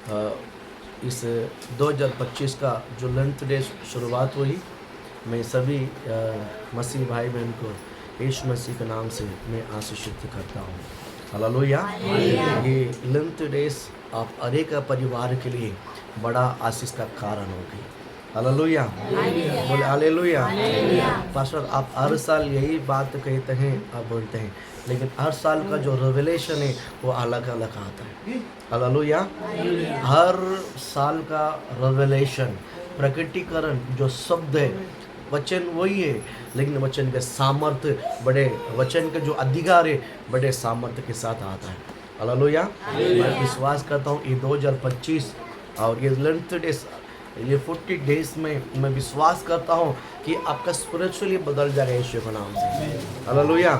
इस 2025 का जो लेंथ डे शुरुआत हुई, मैं सभी मसीह भाई बहन को यीशु मसीह के नाम से मैं आशीषित करता हूँ। हालेलुया। ये लेंथ डेज आप अनेक परिवार के लिए बड़ा आशीष का कारण होगी। हालेलुया, बोले हालेलुया। पास्टर, आप हर साल यही बात कहते हैं, आप बोलते हैं, लेकिन हर साल का जो रेवलेशन है वो अलग अलग आता है। हालेलुया। हर साल का रेवलेशन, प्रकटीकरण जो शब्द है, वचन वही है, लेकिन वचन के सामर्थ्य बड़े, वचन के जो अधिकार है बड़े सामर्थ्य के साथ आता है। हालेलुया। मैं विश्वास करता हूँ ये 2025 और ये लेंथ डेज, ये 40 डेज में मैं विश्वास करता हूँ कि आपका स्पिरिचुअली बदल जाएगा यीशु के नाम से। हालेलुया।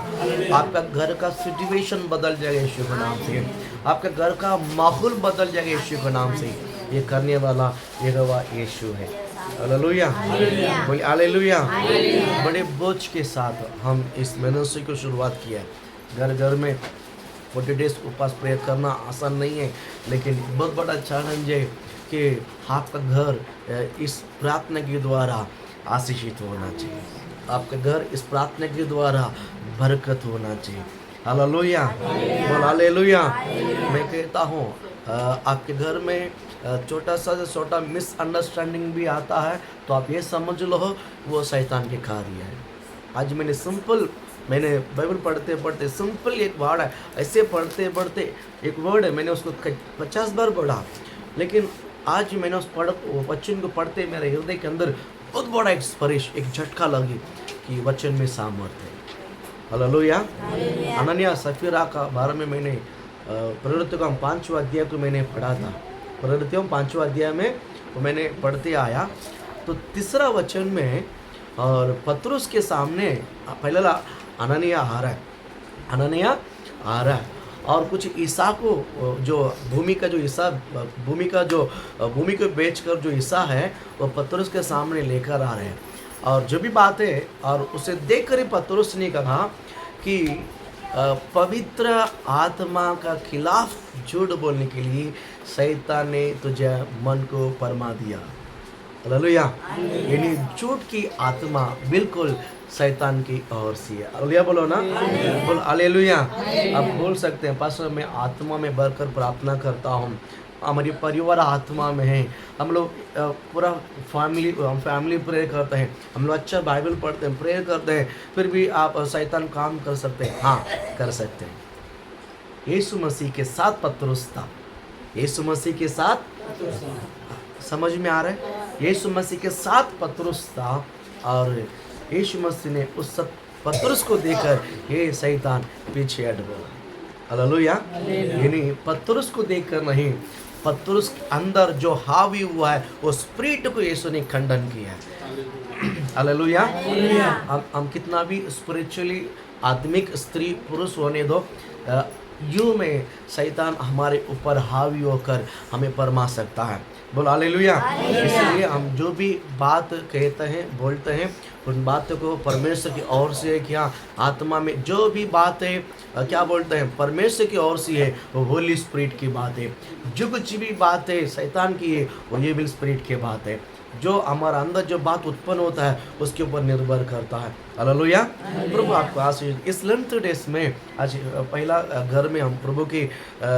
आपका घर का सिचुएशन बदल जाएगा यीशु के नाम से। आपका घर का माहौल बदल जाएगा यीशु के नाम से। ये करने वाला यहोवा यीशु है। हालेलुया, बोलिए हालेलुया। बड़े बोझ के साथ हम इस मिनिस्ट्री को शुरुआत किया है। घर घर में 40 डेज उपवास प्रेयर करना आसान नहीं है, लेकिन बहुत बड़ा चैलेंज है कि आपका घर इस प्रार्थना के द्वारा आशीषित होना चाहिए। आपका घर इस प्रार्थना के द्वारा बरकत होना चाहिए। हालेलुया, बोल हालेलुया। मैं कहता हूँ आपके घर में छोटा सा छोटा मिसअंडरस्टैंडिंग भी आता है तो आप ये समझ लो वो शैतान के कार्य है। आज मैंने बाइबल पढ़ते पढ़ते सिंपल एक वर्ड है, ऐसे पढ़ते पढ़ते एक वर्ड है, मैंने उसको 50 बार पढ़ा, लेकिन आज मैंने उस वचन को पढ़ते मेरे हृदय के अंदर बहुत बड़ा एक स्पर्श, एक झटका लगी कि वचन में सामर्थ्य है। हालेलुया। अनन्या सफीरा का बारे में मैंने प्रवृत्तियों 5वां अध्याय को मैंने पढ़ा था। प्रवृत्तियों 5वां अध्याय में वो मैंने पढ़ते आया तो 3रा वचन में, और पतरस के सामने पहले अननिया आ रहा है, अननिया आ रहा है और कुछ ईसा को जो भूमि को बेचकर जो ईसा है वो पतरस के सामने लेकर आ रहे हैं। और जो भी बात है, और उसे देखकर ही पतरस ने कहा कि पवित्र आत्मा का खिलाफ झूठ बोलने के लिए शैतान ने तुझे मन को फरमा दिया। हालेलुया। यानी झूठ की आत्मा बिल्कुल शैतान की ओर से है। हालेलुया बोलो ना, बोल हालेलुया। आप बोल सकते हैं पास्टर मैं आत्मा में बढ़कर प्रार्थना करता हूँ, हमारी परिवार आत्मा में है, हम लोग पूरा फैमिली प्रेयर करते हैं, हम लोग अच्छा बाइबल पढ़ते हैं, प्रेयर करते हैं, फिर भी आप शैतान काम कर सकते हैं। हाँ, कर सकते हैं। यीशु मसीह के साथ पतरस था, यीशु मसीह के साथ, समझ में आ रहा है? यीशु मसीह के साथ पतरस था और यीशु मसीह ने उस पतरस को देखकर ये शैतान पीछे हट बोला। हालेलुया। यानी पतरस को देखकर नहीं, पतरस के अंदर जो हावी हुआ है वो स्पिरिट को यीशु ने खंडन किया है। हालेलुया। हम कितना भी स्पिरिचुअली आत्मिक स्त्री पुरुष होने दो, यूं में शैतान हमारे ऊपर हावी होकर हमें फरमा सकता है। बोल हालेलुया। इसलिए हम जो भी बात कहते हैं, बोलते हैं, उन बातों को परमेश्वर की ओर से, क्या आत्मा में जो भी बात है, क्या बोलते हैं, परमेश्वर की ओर से है, वो होली स्पिरिट की बात है। जो कुछ भी बात है शैतान की है वो ये भी स्पिरिट की बात है। जो हमारा अंदर जो बात उत्पन्न होता है उसके ऊपर निर्भर करता है। हालेलुया। प्रभु आपको आशीष। इस लेंथ डेज में आज पहला घर में हम प्रभु के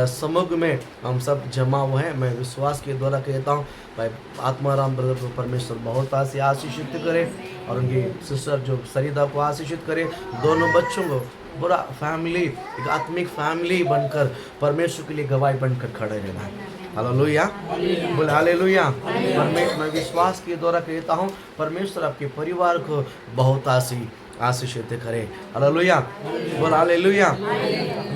सम्मुख में हम सब जमा हुए हैं। मैं विश्वास के द्वारा कहता हूँ भाई आत्माराम ब्रदर को परमेश्वर बहुत आशीषित करे और उनकी सिस्टर जो सरिता को आशीषित करे, दोनों बच्चों को पूरा फैमिली, एक आत्मिक फैमिली बनकर परमेश्वर के लिए गवाही बनकर खड़े रहना है। हालेलुया, बोल हालेलुया। मैं विश्वास के द्वारा कहता हूँ परमेश्वर आपके परिवार को बहुत आशीषित करे। हालेलुया, बोल हालेलुया।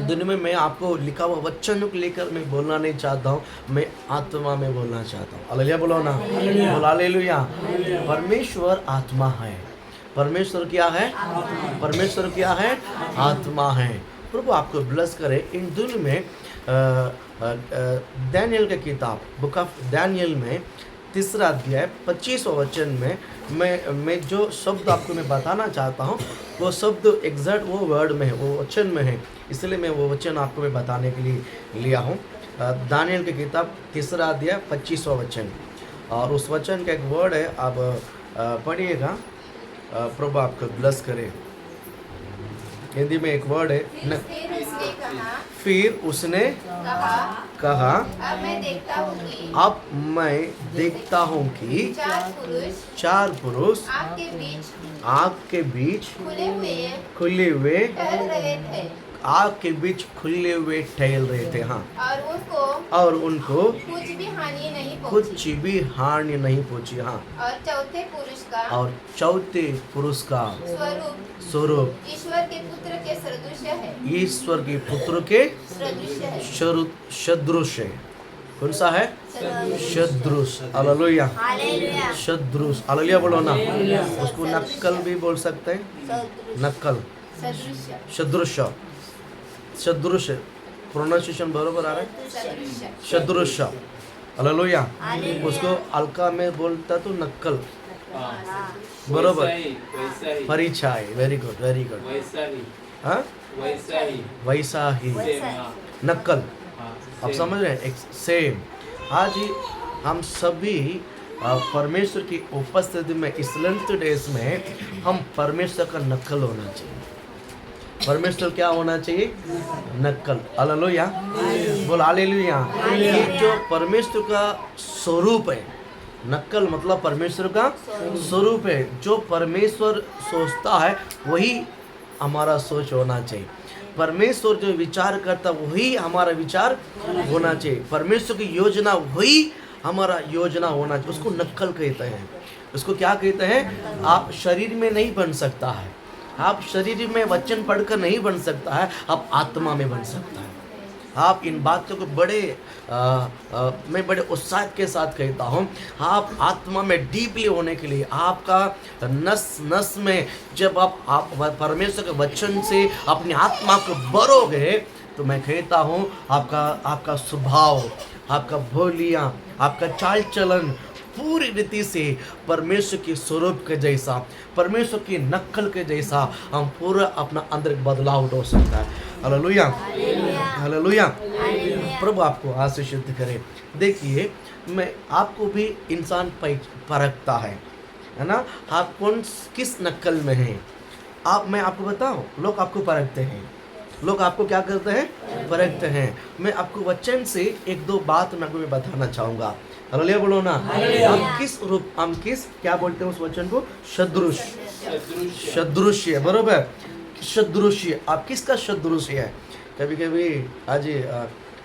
दिन में मैं आपको लिखा हुआ वचन को लेकर मैं बोलना नहीं चाहता हूँ, मैं आत्मा में बोलना चाहता हूँ। हालेलुया बोलो ना, बोल हालेलुया। परमेश्वर आत्मा है। परमेश्वर क्या है? परमेश्वर क्या है? आत्मा है। प्रभु आपको ब्लेस करे। इन दिन में दानियल की किताब बुक ऑफ दानियल में 3रा अध्याय 25वां वचन में मैं जो शब्द आपको मैं बताना चाहता हूँ वो शब्द एग्जैक्ट वो वर्ड में है, वो वचन में है, इसलिए मैं वो वचन आपको मैं बताने के लिए लिया हूँ। दानियल की किताब 3 अध्याय 25वां वचन, और उस वचन का एक वर्ड है, आप पढ़िएगा। प्रभु आपको ब्लेस करे। हिंदी में एक वर्ड है फिर उसने कहा अब मैं देखता हूँ कि अब मैं देखता हूँ कि 4 पुरुष आग के बीच खुले हुए आग के बीच खुले हुए टहल रहे थे। हाँ, और उनको कुछ भी हानि नहीं कुछ भी हानि नहीं पहुंची। हाँ, और चौथे पुरुष का स्वरूप ईश्वर के पुत्र के सदृश है। ईश्वर के पुत्र के सदृश है। कौन सा है? सदृश। हालेलुया, सदृश। हालेलुया बोलो ना। उसको नक्कल भी बोल सकते हैं, नक्कल, सदृश, सदृश। प्रोनाउंसिएशन बरोबर आ रहा है, सदृश। हालेलुया। उसको हल्का में बोलता तो नक्कल, बरोबर। परिचय, वेरी गुड, वेरी गुड। हाँ, वैसा ही, नक्कल। आप समझ रहे हैं? सेम। आज ही हम सभी परमेश्वर की उपस्थिति में इस लेंथ डेज में हम परमेश्वर का नक्कल होना चाहिए। परमेश्वर क्या होना चाहिए? नक्कल। हालेलुया, बोल हालेलुया। ये जो परमेश्वर का स्वरूप है, नक्कल मतलब परमेश्वर का स्वरूप है। जो परमेश्वर सोचता है वही हमारा सोच होना चाहिए। परमेश्वर जो विचार करता वही हमारा विचार होना चाहिए। परमेश्वर की योजना वही हमारा योजना होना चाहिए। उसको नक्कल कहते हैं। उसको क्या कहते हैं? आप शरीर में नहीं बन सकता है, आप शरीर में वचन पढ़कर नहीं बन सकता है, आप आत्मा में बन सकता है। आप इन बातों को मैं बड़े उत्साह के साथ कहता हूँ। आप आत्मा में डीपली होने के लिए, आपका नस नस में जब आप परमेश्वर के वचन से अपनी आत्मा को भरोगे, तो मैं कहता हूँ आपका स्वभाव, आपका बोलियाँ, आपका चाल चलन पूरी रीति से परमेश्वर के स्वरूप के जैसा, परमेश्वर की नकल के जैसा हम पूरा अपना अंदर बदलाव हो सकता है। Hallelujah, hallelujah. प्रभु आपको आशीषित करे। देखिए, मैं आपको भी इंसान परखता है ना, आप किस नकल में हैं। मैं आपको बताऊं, लोग आपको परखते हैं। लोग आपको क्या करते हैं? परखते हैं। मैं आपको वचन से एक दो बात मैं आपको बताना चाहूँगा। हालेलुया बोलो ना। हम किस क्या बोलते हैं उस वचन को? सदृश, सदृश्य, बरोबर। सदृश्य, आप किसका सदृश्य है? कभी कभी आज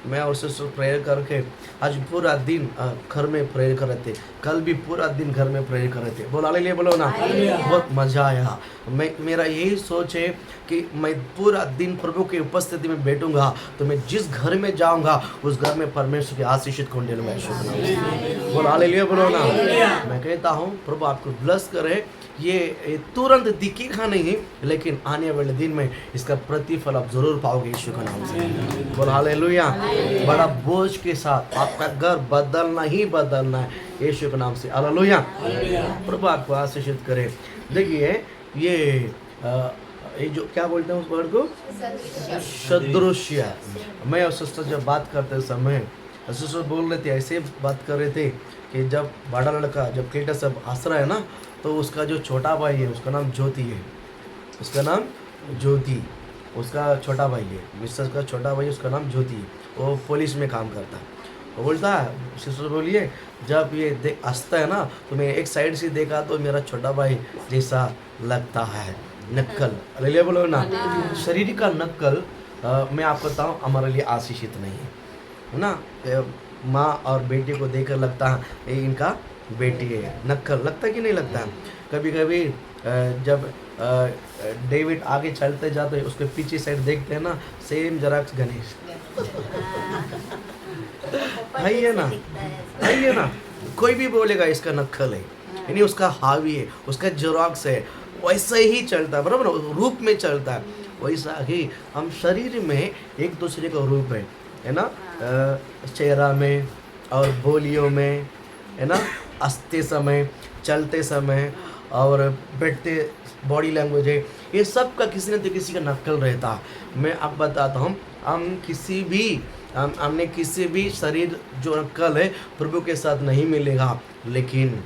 मैं और सिस्टर प्रेयर करके आज पूरा दिन घर में प्रेयर कर रहे थे, कल भी पूरा दिन घर में प्रेयर कर रहे थे। बोलो हालेलुया बोलो ना। बहुत मज़ा आया। मेरा यही सोच है कि मैं पूरा दिन प्रभु की उपस्थिति में बैठूंगा, तो मैं जिस घर में जाऊंगा उस घर में परमेश्वर की आशीषित को ढूंढूंगा। बोलो हालेलुया बोलो ना। मैं कहता हूँ प्रभु आपको ब्लेस करे। ये तुरंत दिखेगा नहीं, लेकिन आने वाले दिन में इसका प्रतिफल आप जरूर पाओगे यीशु के नाम से। बोल हालेलुया। बड़ा बोझ के साथ आपका घर बदलना ही बदलना है यीशु के नाम से। हालेलुया। प्रभु आपको आशीषित करे। देखिए, ये जो क्या बोलते हैं उस वर्ड को? सदृश्य। मैं और सिस्टर जब बात करते समय सिस्टर बोल रहे थे, ऐसे बात कर रहे थे कि जब बड़ा लड़का जब क्लेटा सब हंस रहा है ना, तो उसका जो छोटा भाई है उसका नाम ज्योति है। उसका नाम ज्योति, उसका छोटा भाई है। मिस्टर का छोटा भाई, उसका नाम ज्योति है। वो पुलिस में काम करता है। वो बोलता है, सिस्टर बोलिए, जब ये हंसता है ना, तो मैं एक साइड से देखा तो मेरा छोटा भाई जैसा लगता है। नक्कल, हालेलुया बोलो ना। शरीर का नक्कल मैं आपको बताऊँ हमारे लिए आशीषित नहीं है ना। माँ और बेटे को देखकर लगता है ये इनका बेटी है। नक्कल लगता कि नहीं लगता? कभी कभी जब डेविड आगे चलते जाते हैं, उसके पीछे साइड देखते हैं ना, सेम जराक्स गणेश है ना। कोई भी बोलेगा इसका नक्कल है, यानी उसका हावी है, उसका जेरॉक्स है, वैसा ही चलता है, बराबर रूप में चलता है। वैसा ही हम शरीर में एक दूसरे का रूप है ना, चेहरा में और बोलियों में, है ना, हंसते समय, चलते समय और बैठते बॉडी लैंग्वेज है, ये सब का किसी न किसी का नकल रहता है। मैं अब बताता हूँ, हम किसी भी हमने किसी भी शरीर जो नकल है प्रभु के साथ नहीं मिलेगा, लेकिन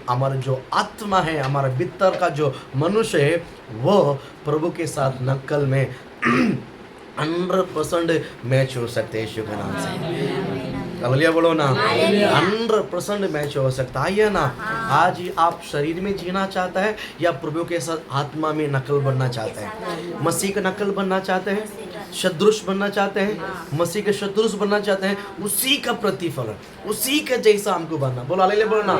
हमारा जो आत्मा है, हमारा भीतर का जो मनुष्य है, वो प्रभु के साथ नकल में 100% मैच हो सकते हैं यीशु के नाम से। हालेलुया बोलो ना, 100% मैच हो सकता है ना। आज ही आप शरीर में जीना चाहता है या प्रभु के साथ आत्मा में नकल बनना चाहते हैं? मसीह का नकल बनना चाहते हैं, सदृश बनना चाहते हैं, मसीह के सदृश बनना चाहते हैं, उसी का प्रतिफलन, उसी के जैसा हमको बनना। बोलो हालेलुया बोलो ना।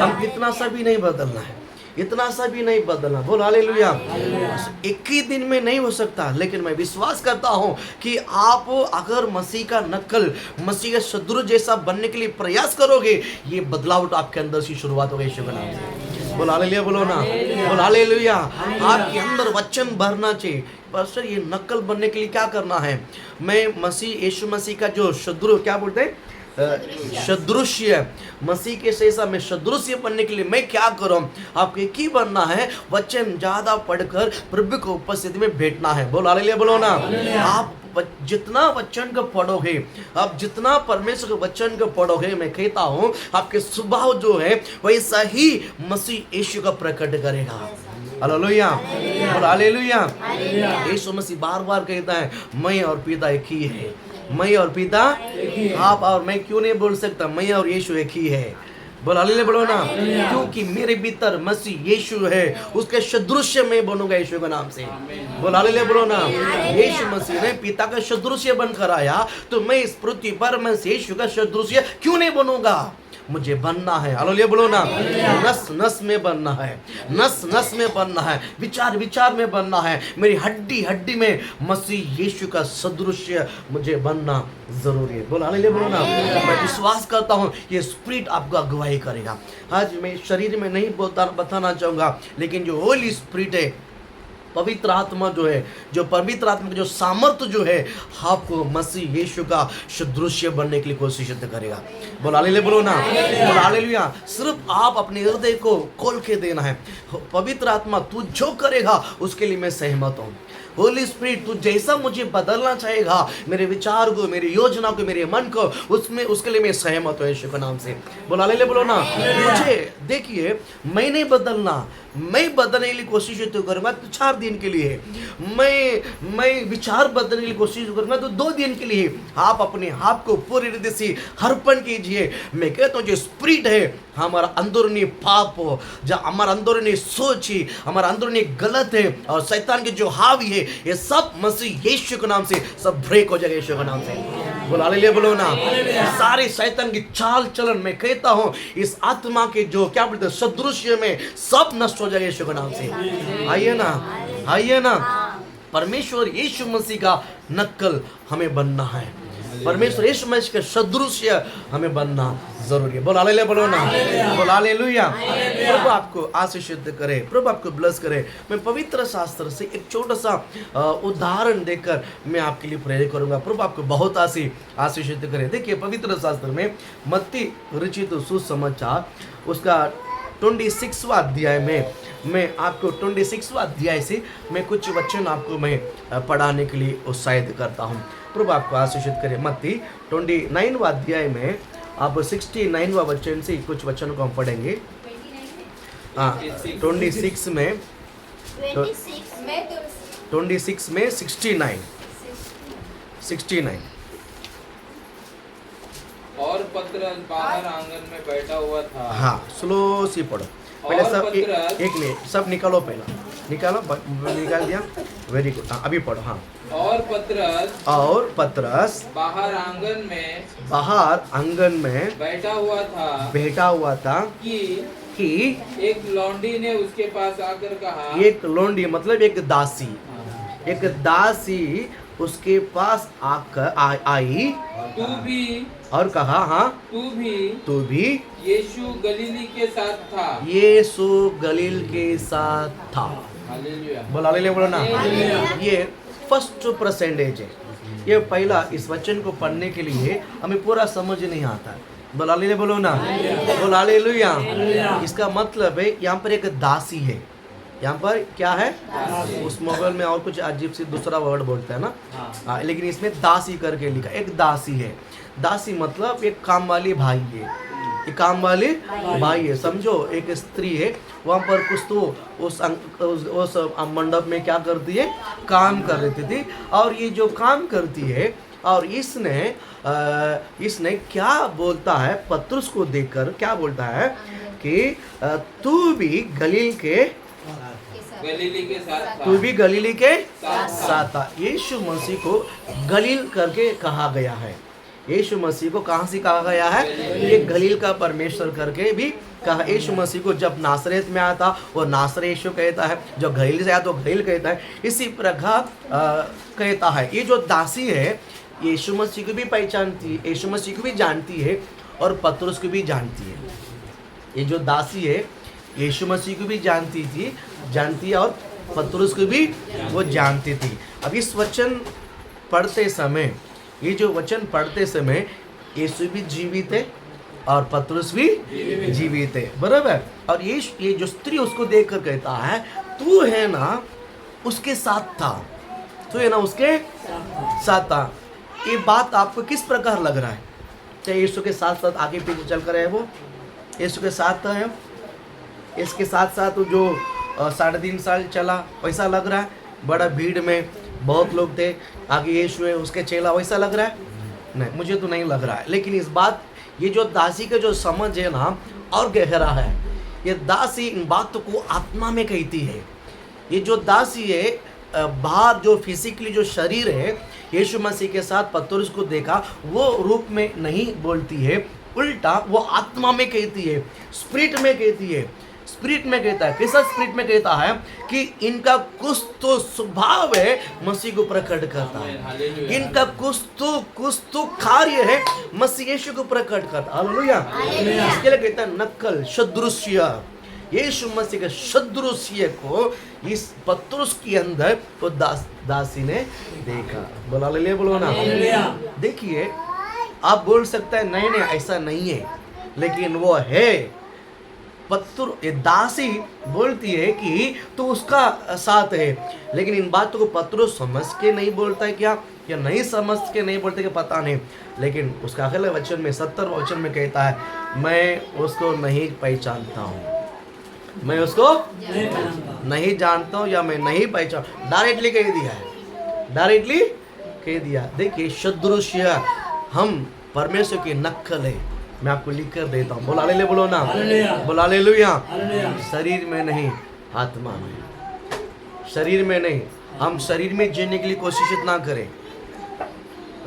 हम इतना सा भी नहीं बदलना है, इतना सा भी नहीं बदलना। बोल हालेलुया। एक ही दिन में नहीं हो सकता, लेकिन मैं विश्वास करता हूं कि आप अगर मसीह का नकल, मसीह का सदृश जैसा बनने के लिए प्रयास करोगे, ये बदलाव आपके अंदर से शुरुआत होगी यीशु के नाम से। बोल हालेलुया बोलो ना, बोल हालेलुया। आपके अंदर वचन भरना चाहिए। पास्टर ये नकल बनने के लिए क्या करना है? मैं मसीह, यीशु मसीह का जो सदृश, क्या बोलते हैं, सदृश्य, मसीह के जैसा मैं सदृश्य बनने के लिए मैं क्या करूं? आपको एक ही बनना है, वचन ज्यादा पढ़कर प्रभु को उपस्थिति में बैठना है। बोल हालेलुया बोलो ना। आप जितना वचन को पढ़ोगे, आप जितना परमेश्वर के वचन को पढ़ोगे, मैं कहता हूं आपके स्वभाव जो है वैसा ही मसीह यीशु का प्रकट करेगा। हालेलुया बोल हालेलुया। यीशु मसीह बार बार कहता है, मैं और पिता एक ही है, मैं और पिता। आप और मैं क्यों नहीं बोल सकता? मैं और यीशु एक ही है। बोल हालेलुया बोलो ना। क्योंकि मेरे भीतर मसीह यीशु है, उसके सदृश्य में बनूंगा यीशु के नाम से। बोल हालेलुया बोलो ना। यीशु मसीह ने पिता का सदृश्य बनकर आया, तो मैं इस पृथ्वी पर मैं यीशु का सदृश्य क्यों नहीं बनूंगा? मुझे बनना है। हालेलुया बोलो ना। नस नस में बनना है, नस नस में बनना है, विचार विचार में बनना है, मेरी हड्डी हड्डी में मसीह यीशु का सदृश्य मुझे बनना जरूरी है। बोल हालेलुया बोलो ना। मैं विश्वास करता हूँ ये स्पिरिट आपको अगुवाई करेगा। आज मैं शरीर में नहीं बताना चाहूँगा, लेकिन जो होली स्पिरिट है, पवित्र आत्मा जो है, जो पवित्र आत्मा जो सामर्थ्य जो है, आपको मसीह यीशु का सदृश्य बनने के लिए कोशिश करेगा। बोल हालेलुया बोलो ना। बोल हालेलुया। सिर्फ आप अपने हृदय को खोल के देना है। पवित्र आत्मा तू जो करेगा उसके लिए मैं सहमत हूँ। होली स्पिरिट तू जैसा मुझे बदलना चाहेगा, मेरे विचार को, मेरी योजना को, मेरे मन को, उसमें उसके लिए मैं सहमत हूँ यीशु के नाम से। बोल हालेलुया बोलो ना। मुझे देखिए, मैं नहीं बदलना, मैं बदलने के लिए कोशिश तो करूँगा तो 4 दिन के लिए, मैं विचार बदलने की कोशिश करूँगा तो 2 दिन के लिए। आप अपने आप को पूरी रीति से अर्पण कीजिए। मैं कहता हूँ जो स्पिरिट है, हमारा अंदरूनी पाप हो, जो हमारा अंदरूनी सोच ही, हमारा अंदरूनी गलत है, और शैतान के जो हावी है, ये सब मसीह यीशु के नाम से सब ब्रेक हो जाएगा यीशु के नाम से। बोल हालेलुया बोलो ना। सारे शैतान की चाल चलन, मैं कहता हूँ इस आत्मा के जो क्या बोलते हैं सदृश्य में, सब नष्ट हो जाएगा यीशु के नाम से। आइए ना, आइए ना। परमेश्वर यीशु मसीह का नकल हमें बनना है, परमेश्वर यीशु मसीह का सदृश्य हमें बनना जरूरी है। बोल हालेलुया बोलो ना। बोल हालेलुया। प्रभु आपको आशीषित करे, प्रभु आपको ब्लेस करे। मैं पवित्र शास्त्र से एक छोटा सा उदाहरण देकर मैं आपके लिए प्रेरित करूंगा। प्रभु आपको बहुत आशीषित करे। देखिए पवित्र शास्त्र में मत्ती रचित सुसमाचार उसका 26वां अध्याय में मैं आपको 26वां अध्याय से मैं कुछ वचन आपको मैं पढ़ाने के लिए उत्साहित करता हूँ। प्रभु आपको आशीषित करे। मत्ती 29वां अध्याय में आप 69वां वचन से कुछ वचन को हम पढ़ेंगे। हाँ, 26 में 69 और पतरस बाहर आंगन में बैठा हुआ था। हाँ, स्लो सी पढ़ो पहले। सब एक मिनट, सब निकालो, पहला निकालो, निकाल दिया, वेरी गुड। हाँ, अभी पढ़ो। हाँ, और पतरस बाहर आंगन में बैठा हुआ था कि एक लौंडी ने उसके पास आकर कहा, एक लौंडी मतलब एक दासी उसके पास आकर आई तू भी, और कहा, हाँ तू भी यीशु गलीली के साथ था। यीशु गलील के साथ था। हालेलुया बोल हालेलुया बोलो ना। ये फर्स्ट परसेंटेज है। ये पहला, इस वचन को पढ़ने के लिए हमें पूरा समझ नहीं आता। बोल हालेलुया बोलो ना। बोल हालेलुया। इसका मतलब है यहाँ पर एक दासी है, यहाँ पर क्या है? उस मोबाइल में और कुछ अजीब सी दूसरा वर्ड बोलते हैं ना, हाँ, लेकिन इसमें दासी करके लिखा, एक दासी है। दासी मतलब एक काम वाली भाई है, एक काम वाली भाई है, समझो। एक स्त्री है, वहाँ पर कुछ तो उस मंडप में क्या करती है? काम कर रही थी। और ये जो काम करती है, और इसने क्या बोलता है? पतरस को देखकर क्या बोलता है कि तू भी गलील के गलीली के साथ था। तू भी गलीली के साथ था। यीशु मसीह को गलील करके कहा गया है। यीशु मसीह को कहाँ से कहा गया है? ये गलील का परमेश्वर करके भी कहा। यीशु मसीह को जब नासरेत में आया था, वो नासरे यीशु कहता है, जो गलील से आया तो गलील कहता है। इसी प्रकार कहता है। ये जो दासी है, यीशु मसीह को भी पहचानती है, यीशु मसीह को भी जानती है, और पतरस को भी जानती है। ये जो दासी है, यीशु मसीह को भी जानती है, और पतरस को भी वो जानती थी। अब इस वचन पढ़ते समय, ये जो वचन पढ़ते समय, यीशु भी जीवित है और पतरस भी जीवित है, बराबर। और ये जो स्त्री उसको देखकर कहता है, तू है ना उसके साथ था, तू है ना उसके साथ था। ये बात आपको किस प्रकार लग रहा है? क्या यीशु के साथ साथ आगे पीछे चल कर है? वो यीशु के साथ है, इसके साथ साथ जो 3.5 साल चला, वैसा लग रहा है? बड़ा भीड़ में बहुत लोग थे, आगे यीशु है, उसके चेला, वैसा लग रहा है? नहीं, मुझे तो नहीं लग रहा है। लेकिन इस बात, ये जो दासी का जो समझ है ना, और गहरा है। ये दासी इन बातों को आत्मा में कहती है। ये जो दासी है, बाहर जो फिजिकली जो शरीर है, यीशु मसीह के साथ पतरस को देखा, वो रूप में नहीं बोलती है, उल्टा वो आत्मा में कहती है, स्पिरिट में कहती है। स्पिरिट में कहता है, कैसा स्पिरिट में कहता है? कि इनका कुछ तो स्वभाव है, मसीह को प्रकट करता है। इनका कुछ तो कार्य है, मसीह यीशु को प्रकट करता है। हालेलुया। इसके लिए कहता है नकल, सदृश्य। यीशु मसीह के सदृश्य को इस पतरस के अंदर वो दासी ने देखा। बोला हालेलुया, बोलो ना। देखिए, आप बोल सकते हैं नहीं ऐसा नहीं है, लेकिन वो है। ये दासी बोलती है कि तू उसका साथ है, लेकिन इन बातों को पतरस समझ के नहीं बोलता है क्या, या नहीं समझ के नहीं बोलते कि पता नहीं। लेकिन उसका अगले वचन में 70 वचन में कहता है, मैं उसको नहीं पहचानता हूँ, मैं उसको नहीं जानता हूँ, या मैं नहीं पहचान। डायरेक्टली कह दिया है, डायरेक्टली कह दिया। देखिए, सदृश्य, हम परमेश्वर की नकल है। मैं आपको लिख कर देता हूँ। बोला हालेलुया, बोलो ना। बोला हालेलुया। शरीर में नहीं, आत्मा में। शरीर में नहीं। हम शरीर में जीने के लिए कोशिश इतना करें,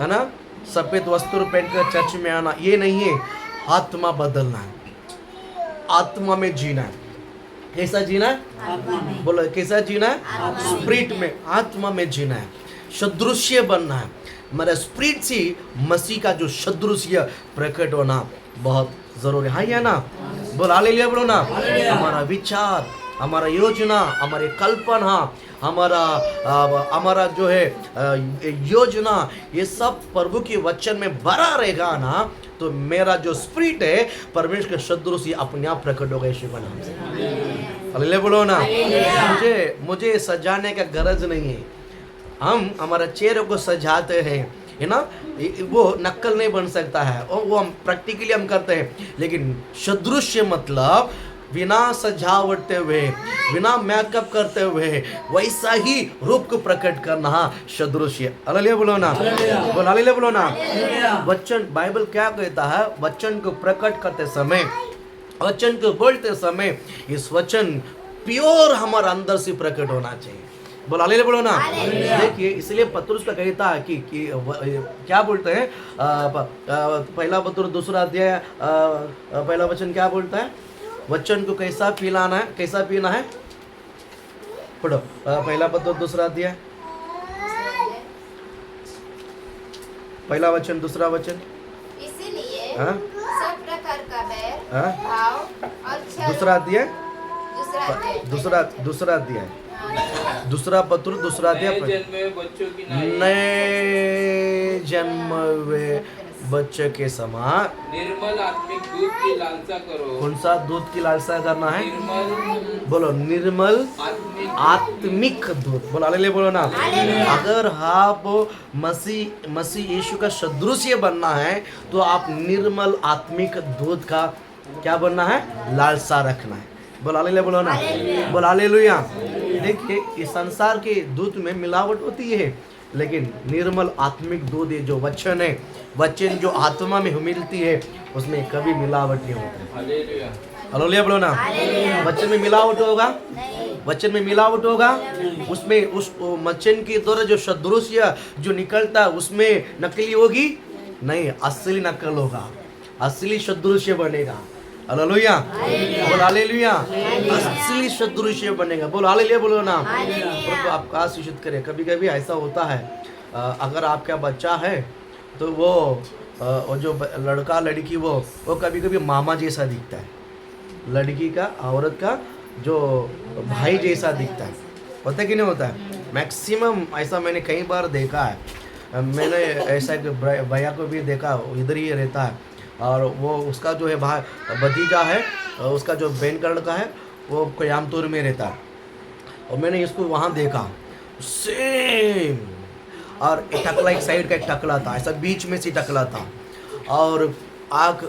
है ना, सफेद वस्त्र पहनकर चर्च में आना, ये नहीं है। आत्मा बदलना है, आत्मा में जीना है। कैसा जीना है? बोलो, कैसा जीना है? स्पिरिट में, आत्मा में जीना है। सदृश्य बनना है। मेरा स्पिरिट से मसीह का जो सदृश्य प्रकट होना बहुत जरूरी है, या ना? बोला हालेलुया, बोलो ना। हमारा विचार, हमारा योजना, हमारी कल्पना, हमारा जो है योजना, ये सब प्रभु के वचन में भरा रहेगा ना, तो मेरा जो स्पिरिट है, परमेश्वर का सदृश्य अपने आप प्रकट होगा यीशु के नाम से। हालेलुया, बोलो ना। मुझे सजाने का गरज नहीं है। हम हमारा चेहरे को सजाते हैं, है ना, वो नकल नहीं बन सकता है, और वो हम प्रैक्टिकली हम करते हैं। लेकिन सदृश्य मतलब बिना सजावटते हुए, बिना मेकअप करते हुए वैसा ही रूप को प्रकट करना सदृश्य। हालेलुया, बोलो ना। बोल हालेलुया, बोलो ना। वचन, बाइबल क्या कहता है? वचन को प्रकट करते समय, वचन को बोलते समय, इस वचन प्योर हमारे अंदर से प्रकट होना चाहिए। बोल हालेलुया, बोलो ना। देखिए, इसलिए पतरस का कहता है कि क्या बोलते हैं? पहला पतरस 2 अध्याय पहला वचन क्या बोलता है? वचन को कैसा पिलाना है, कैसा पीना है? पढ़ो, पहला पतरस 2 अध्याय पहला वचन, दूसरा वचन। इसीलिए सब प्रकार का बैर, भाव और छल। दूसरा अध्याय, दूसरा अध्याय, दूसरा पत्र, दूसरा अध्याय। नए जन्मे हुए बच्चे के समान निर्मल आत्मिक दूध की लालसा करो। कौन सा दूध की लालसा करना है? निर्मल बोलो निर्मल आत्मिक आत्मिक दूध। बोलो हालेलुया बोलो ना। अगर आप मसीह यीशु का सदृश्य बनना है तो आप निर्मल आत्मिक दूध का क्या बनना है? लालसा रखना है। बोलो हालेलुया बोलो ना। बोलो हालेलुया। देखिए इस संसार के दूध में मिलावट होती है, लेकिन निर्मल आत्मिक दूध ये जो वचन है, वचन जो आत्मा में मिलती है, उसमें कभी मिलावट नहीं होती। हालेलुया। हालेलुया बोलो ना। वचन में मिलावट होगा, वचन में मिलावट होगा, उसमें उस वचन के द्वारा जो सदृश्य जो निकलता उसमें नकली होगी नहीं, असली नकल होगा, असली सदृश्य बनेगा। हालेलुया बोल हालेलुया। असली सदृश्य बनेगा। बोल हालेलुया बोलो ना। प्रभु आपका आशीषित करे। कभी कभी ऐसा होता है, अगर आपका बच्चा है तो वो जो लड़का लड़की वो कभी कभी मामा जैसा दिखता है, लड़की का औरत का जो भाई जैसा दिखता है। होता है कि नहीं होता है? मैक्सिमम ऐसा मैंने कई बार देखा है। मैंने ऐसा एक भैया को भी देखा, इधर ही रहता है, और वो उसका जो है भतीजा है, उसका जो बहन का लड़का है वो कोयमतूर में रहता है, और मैंने इसको वहाँ देखा सेम, और एक टकला एक साइड का एक टकला था, ऐसा बीच में से टकला था, और आँख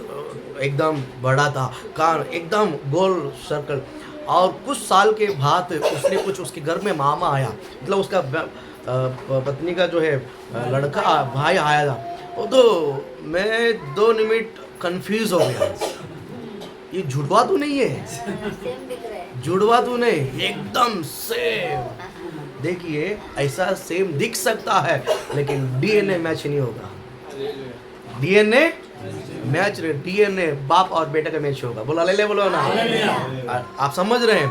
एकदम बड़ा था, कान एकदम गोल सर्कल। और कुछ साल के बाद उसके घर में मामा आया, मतलब उसका पत्नी का जो है लड़का भाई आया था। वो तो मैं 2 मिनट कंफ्यूज हो गया, ये जुड़वा तो नहीं है, सेम दिख रहा है। जुड़वा तो नहीं, एकदम सेम। देखिए ऐसा सेम दिख सकता है, लेकिन डीएनए मैच नहीं होगा। हालेलुया। डीएनए मैच, डीएनए बाप और बेटा का मैच होगा। बोलो हालेलुया बोलो ना। आप समझ रहे हैं?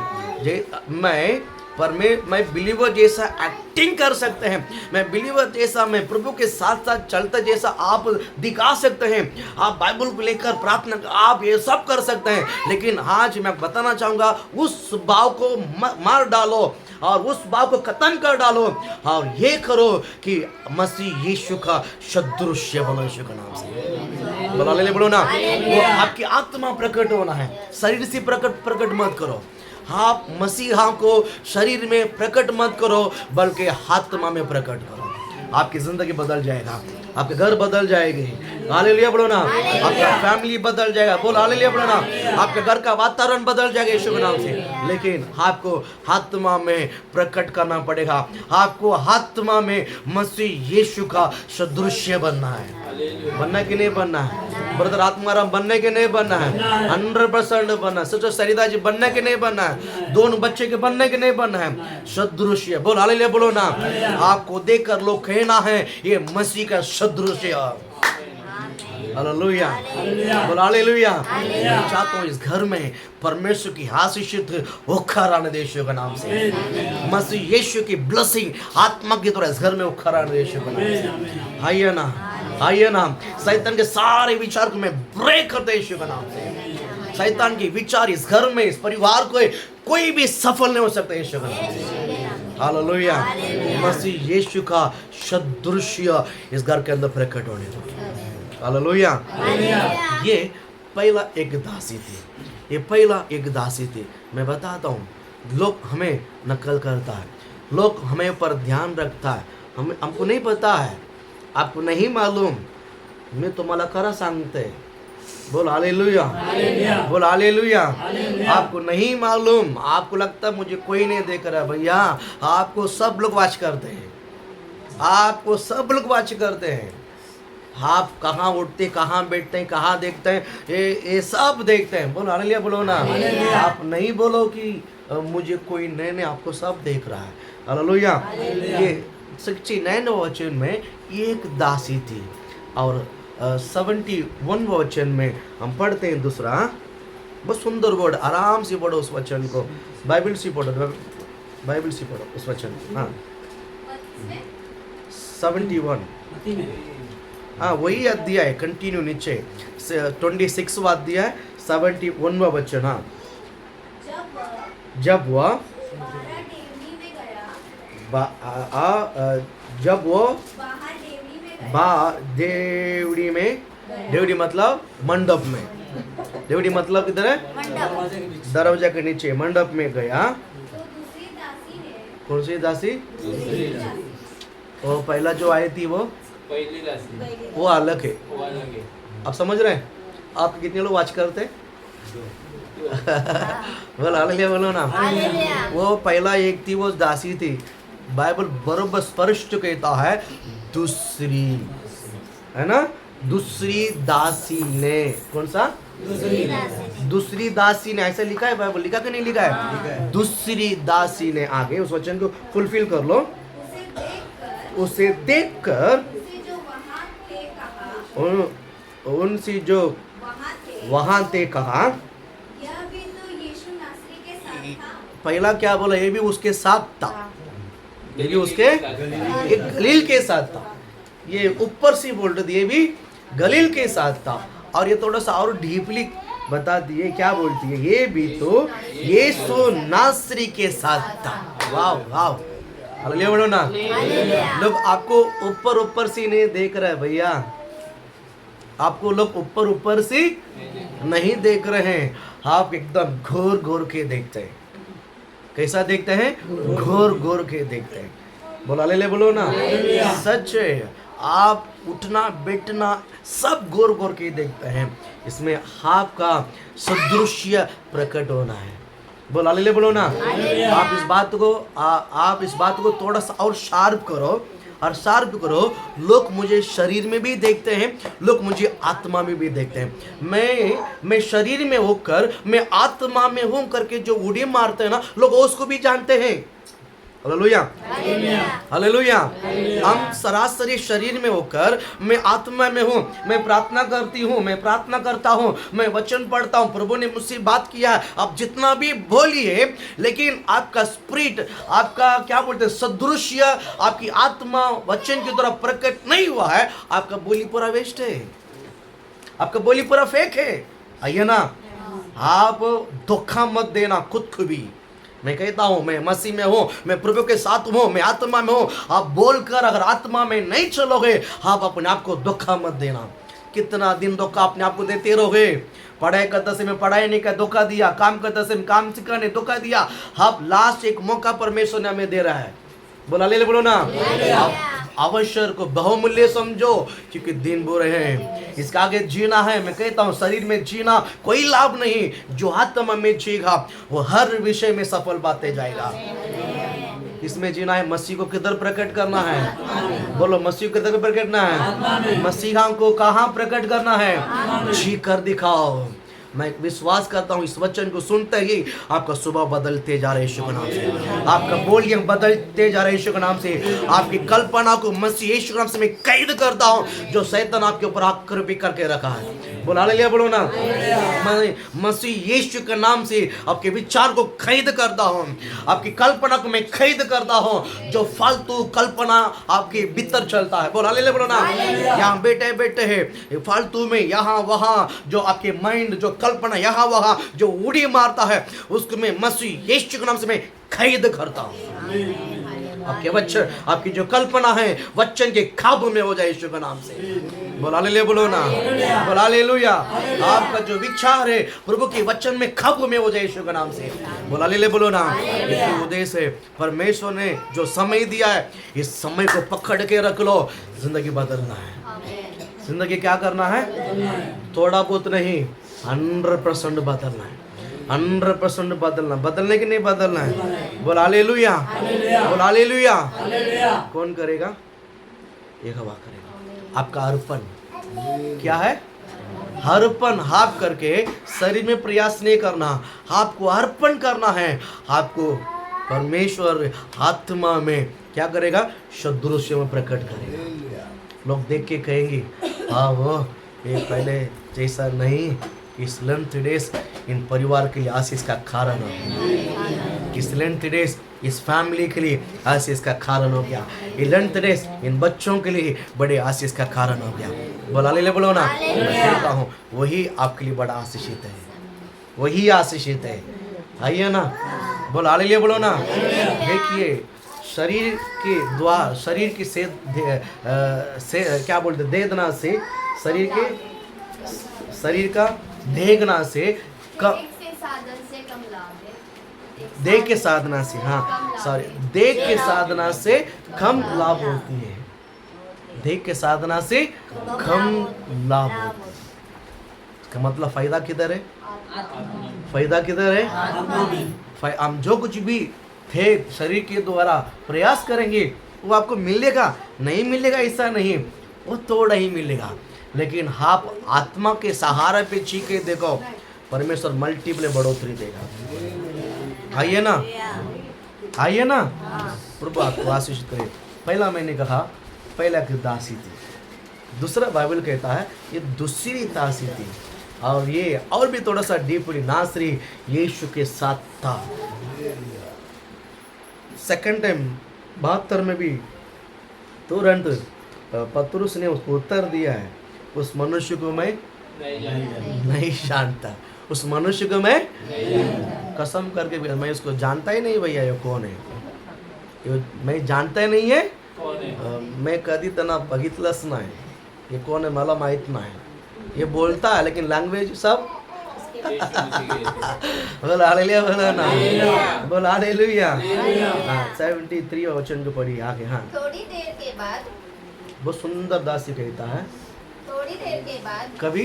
मैं बिलीवर जैसा एक्टिंग कर सकते हैं, मैं बिलीवर जैसा, मैं प्रभु के साथ साथ चलता जैसा आप दिखा सकते हैं, आप बाइबल को लेकर प्रार्थना, आप ये सब कर सकते हैं, लेकिन आज मैं बताना चाहूँगा उस भाव को मार डालो और उस भाव को खत्म कर डालो, और ये करो कि मसीह यीशु का सदृश्य बनो, यीशु के नाम से बोलो हालेलुया बोलो ना। वो आपकी आत्मा प्रकट होना है, शरीर से प्रकट मत करो। आप मसीहा को शरीर में प्रकट मत करो, बल्कि आत्मा में प्रकट करो। आपकी जिंदगी बदल जाएगा, आपके घर बदल जाएंगे। हालेलुया बोलो ना। आपका फैमिली बदल जाएगा। बोल हालेलुया बोलो ना। आपके घर का वातावरण बदल जाएगा यीशु के नाम से। लेकिन आपको आत्मा में प्रकट करना पड़ेगा, आपको आत्मा में मसीह यीशु का सदृश्य बनना है। बनना कि नहीं बनना है? ब्रदर आत्माराम बनने के नहीं बनना है? 100% बनना है। सिस्टर सरिता जी बनने के नहीं बनना है? दोनों बच्चे के बनने के नहीं बनना है? सदृश्य बोल हालेलुया बोलो ना। आपको देखकर लोग कहना है ये मसीह का सदृश्य। हालेलुया बोल हालेलुया। मैं चाहता हूँ इस घर में परमेश्वर की आशीषित उखर आने दे यीशु के नाम से। मसीह यीशु की ब्लेसिंग आत्मा की तरह इस घर में उखर आने दे यीशु के नाम से। आइए ना, आइए ना। शैतान के सारे विचार को मैं ब्रेक कर दे यीशु के नाम से। शैतान के विचार इस घर में, इस परिवार को कोई भी सफल नहीं हो सकता यीशु के नाम से। हालेलुया। मसीह यीशु का सदृश्य इस घर के अंदर प्रकट होने दो। हालेलुया। ये पहला एक दासी थी, ये पहला एक दासी थी। मैं बताता हूँ, लोग हमें नकल करता है, लोग हमें ऊपर ध्यान रखता है, हमको नहीं पता है, आपको नहीं मालूम, मैं तुम्हाला खरा सांगते। बोल हालेलुया बोल हालेलुया। आपको नहीं मालूम, आपको लगता है मुझे कोई नहीं देख रहा। भैया आपको सब लोग वॉच करते हैं, आपको सब लोग वॉच करते हैं। आप कहाँ उठते, कहाँ बैठते हैं, कहाँ देखते हैं, ये सब देखते हैं। बोलो हालेलुया बोलो ना। आप नहीं बोलो कि मुझे कोई नहीं, आपको सब देख रहा है। हालेलुया। ये 69 वचन में एक दासी थी, और 71 वचन में हम पढ़ते हैं दूसरा। बहुत सुंदर वर्ड, आराम से पढ़ो उस वचन को, बाइबल से पढ़ो, बाइबल से पढ़ो उस वचन। हाँ 71, हाँ वही अध्याय, कंटिन्यू नीचे 26वां अध्याय 71वां वचन। हाँ जब वह जब वो देवड़ी में डेवड़ी मतलब मंडप में, डेवड़ी मतलब किधर है? दरवाजा के नीचे मंडप में गया। कौन सी दासी? वो पहला जो आई थी वो पहली दासी वो अलग है। वो अलग है। आप समझ रहे हैं? आप कितने लोग वाच करते? बोलो हालेलुया, बोलो ना। हालेलुया। वो पहला एक थी, वो दासी थी। बाइबल बरोबर स्पष्ट कहता है दूसरी, है ना? दूसरी दासी ने, कौन सा? दूसरी दासी ने, ऐसा लिखा है बाइबल, लिखा कि नहीं लिखा है? दूसरी दासी ने, आगे उस वचन को फुलफिल कर लो। उसे देखकर उनसे जो वहां थे कहा, पहला क्या बोला? ये भी उसके साथ था, ये भी उसके एक गलील के साथ था। ये ऊपर से बोल रहे थे ये भी गलील के साथ था। और ये थोड़ा सा और डीपली बता दिए, क्या बोलती है? ये भी तो यीशु नासरी के साथ था। वाह वाह, हालेलुया बोलो ना। लोग आपको ऊपर ऊपर से नहीं देख रहे भैया, आपको लोग ऊपर ऊपर से नहीं देख रहे हैं, आप एकदम घोर घोर के देखते हैं। कैसा देखते हैं? घोर घोर के देखते हैं। बोला ले बोलो ना, सच है। आप उठना बैठना सब घोर घोर के देखते हैं। इसमें आपका सदृश्य प्रकट होना है। बोला ले बोलो ना। आप इस बात को थोड़ा सा और शार्प करो, और शार्प करो। लोग मुझे शरीर में भी देखते हैं, लोग मुझे आत्मा में भी देखते हैं। मैं शरीर में होकर, मैं आत्मा में हूं करके जो उड़ी मारते हैं ना, लोग उसको भी जानते हैं। Hallelujah, hallelujah. हम सरासरी शरीर में होकर, मैं आत्मा में हूँ, मैं प्रार्थना करती हूँ, मैं प्रार्थना करता हूँ, मैं वचन पढ़ता हूँ, प्रभु ने मुझसे बात किया, आप जितना भी बोलिए, लेकिन आपका स्पिरिट, आपका क्या बोलते हैं, सदृश्य, आपकी आत्मा वचन की तरफ प्रकट नहीं हुआ है, आपका बोली पूरा वेस्ट है, आपका बोली पूरा फेक है। आइए ना, आप धोखा मत देना खुद को भी। मैं कहता हूं मैं मसीह में हूं, मैं प्रभु के साथ हूं, मैं आत्मा में हूं। आप बोलकर अगर आत्मा में नहीं चलोगे, आप अपने आप को धोखा मत देना। कितना दिन धोखा अपने आप को देते रहोगे? पढ़ाई करते समय पढ़ाई नहीं का धोखा दिया, काम करते समय काम सिखाने धोखा दिया। आप लास्ट एक मौका परमेश्वर ने हमें दे रहा है। बोला ले बोलो ना। अवसर को बहुमूल्य समझो, क्योंकि दिन बुरे हैं। इसका आगे जीना है। मैं कहता हूँ शरीर में जीना कोई लाभ नहीं। जो आत्मा में जीगा वो हर विषय में सफल पाते जाएगा। इसमें जीना है, मसीह को किधर प्रकट करना है? बोलो, मसीह को किधर प्रकट करना है? मसीहा को कहाँ प्रकट करना है? जी कर दिखाओ। मैं विश्वास करता हूँ इस वचन को सुनते ही आपका सुबह बदलते जा रहे यीशु के नाम से, आपका बोलियां बदलते जा रहे यीशु के नाम से, आपकी कल्पना को मसीह यीशु के नाम से मैं कैद करता हूँ, जो शैतान आपके ऊपर आक्रमण करके रखा है। बोला ले बोलो ना। मैं मसीह यीशु के नाम से आपके विचार को कैद करता हूँ, आपकी कल्पना को मैं कैद करता हूँ, जो फालतू कल्पना आपके भीतर चलता है। बोला ले बोलो ना। यहाँ बैठे बैठे है फालतू में यहाँ वहाँ जो आपके माइंड, जो कल्पना यहाँ वहाँ जो उड़ी मारता है, उसको मैं मसीह यीशु के नाम से मैं कैद करता हूँ। आपके वचन, आपकी जो कल्पना है वचन के काबू में हो जाए यीशु के नाम से। बोला ले बोलो ना। बोला हालेलुया। आपका जो विचार है प्रभु के वचन में काबू में हो जाए यीशु के नाम से। बोला ले बोलो ना। इसी उद्देश्य से परमेश्वर ने जो समय दिया है, इस समय को पकड़ के रख लो। जिंदगी बदलना है। जिंदगी क्या करना है? थोड़ा बहुत नहीं, 100% बदलना है। 100% बदलना। बदलने की नहीं बदलना है। बोला हालेलुया। बोला हालेलुया। कौन करेगा? यहोवा करेगा। आपका अर्पण क्या है? अर्पण आप करके शरीर में प्रयास नहीं करना, आपको अर्पण करना है। आपको परमेश्वर आत्मा में क्या करेगा? सदृश्य में प्रकट करेगा। लोग देख के कहेंगे हाँ वो ये पहले जैसा नहीं। इस लेंथ डेज इन परिवार के लिए आशीष का कारण हो गया। इस लेंथ डेज इस फैमिली के लिए आशीष का कारण हो गया। ये लेंथ डेज इन बच्चों के लिए बड़े आशीष का कारण हो गया। बोला ले बोलो ना। मैं कहता हूँ वही आपके लिए बड़ा आशीषित है, वही आशीषित है। आइए ना, बोला ले बोलो ना। देखिए शरीर के द्वार, शरीर की से क्या बोलते, देदना से शरीर के शरीर का देखना से देख के साधन से कम लाभ है। देख के साधना से, हाँ सॉरी, देख के साधना से कम लाभ होती है। देख के साधना से कम लाभ होती है। इसका मतलब फायदा किधर है? फायदा किधर है? हम जो कुछ भी थे शरीर के द्वारा प्रयास करेंगे वो आपको मिलेगा, नहीं मिलेगा ऐसा नहीं, वो थोड़ा ही मिलेगा। लेकिन आप आत्मा के सहारे पे चीखे देखो, परमेश्वर मल्टीप्ले बढ़ोतरी देगा। आइए ना, आइए ना, प्रभु आपको आशीष करे। पहला मैंने कहा पहला की दासी थी, दूसरा बाइबल कहता है ये दूसरी दासी थी, और ये और भी थोड़ा सा डीपली नासरी यीशु के साथ था। सेकंड टाइम 72 में भी तुरंत पतरुस ने उसको उत्तर दिया है, उस मनुष्य को मैं नहीं जानता, उस मनुष्य को मैं कसम करके मैं उसको जानता ही नहीं भैया, ये कौन है, ये मैं जानता ही नहीं है, मैं कभी तना बघितलंच नाही, ये कौन है मला माहित नाही। ये बोलता है लेकिन लैंग्वेज सब बोल हालेलुया, बोलो ना, बोल हालेलुया। 73 वचन को पढ़ी आगे। हाँ, थोड़ी देर के बाद, बहुत सुंदर दासी कहता है, थोड़ी देर के बाद, कभी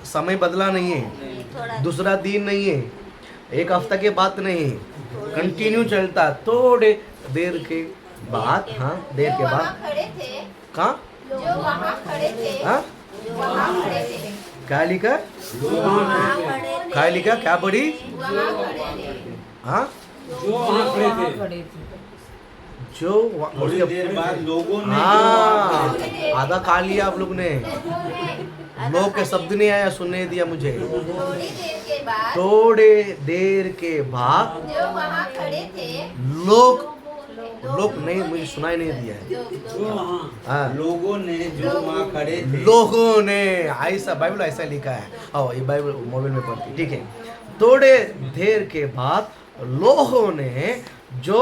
समय बदला नहीं है, दूसरा दिन नहीं है, एक हफ्ता के बाद नहीं, कंटिन्यू चलता। थोड़े देर के बाद, हाँ देर के जो वहाँ बाद, खड़े थे, कहाँ जो वहाँ खड़े थे, हाँ वहाँ खड़े थे, क्या लिखा, क्या लिखा, क्या पढ़ी, वहाँ खड़े थे, हाँ जो थोड़ी देर बाद लोगों ने हाँ आधा खा लिया आप लोग ने, लोग के शब्द नहीं आया, सुनने दिया मुझे। थोड़ी देर के बाद, थोड़े देर के बाद जो वहाँ खड़े थे, लोग नहीं, मुझे सुनाई नहीं दिया है। हाँ, लोगों ने जो वहाँ खड़े थे, लोगों ने, ऐसा बाइबल ऐसा लिखा है। आओ ये बाइबल मोबाइल में पढ़ती, ठीक है। थोड़े देर के बाद लोगों ने जो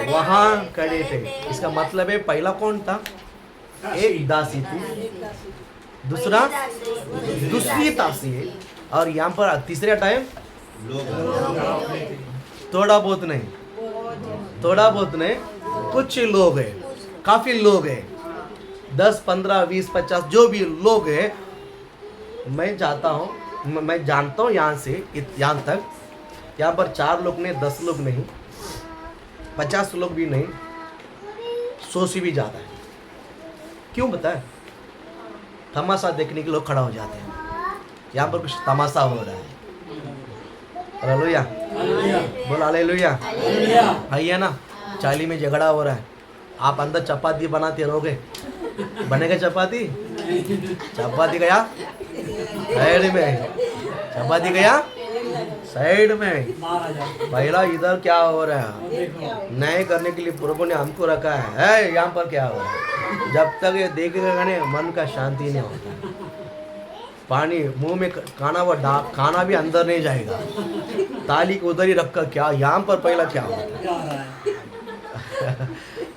वहाँ खड़े थे, इसका मतलब है पहला कौन था, एक दासी थी, दूसरा दूसरी दासी है, और यहाँ पर तीसरा टाइम लोग थोड़ा बहुत नहीं, थोड़ा बहुत नहीं, कुछ लोग हैं, काफी लोग हैं, 10 15 20 50 जो भी लोग हैं। मैं चाहता हूँ, मैं जानता हूँ यहाँ से यहाँ तक, यहाँ पर 4 लोग नहीं, 10 लोग नहीं, 50 लोग भी नहीं, 100 से भी ज़्यादा है। क्यों बताए? तमाशा देखने के लोग खड़ा हो जाते हैं, यहाँ पर कुछ तमाशा हो रहा है। हालेलुया, बोल हालेलुया। आइए ना, चाली में झगड़ा हो रहा है, आप अंदर चपाती बनाते रहोगे, बनेगा चपाती? चपाती गया साइड में, चपाती गया साइड में। पहला इधर क्या हो रहा है, न्याय करने के लिए प्रभु ने हमको रखा है, यहाँ पर क्या हो रहा है। जब तक ये देखेगा नहीं, मन का शांति नहीं होता। पानी मुंह में खाना, वो खाना भी अंदर नहीं जाएगा, ताली को उधर ही रखकर क्या, यहाँ पर पहला क्या होता है।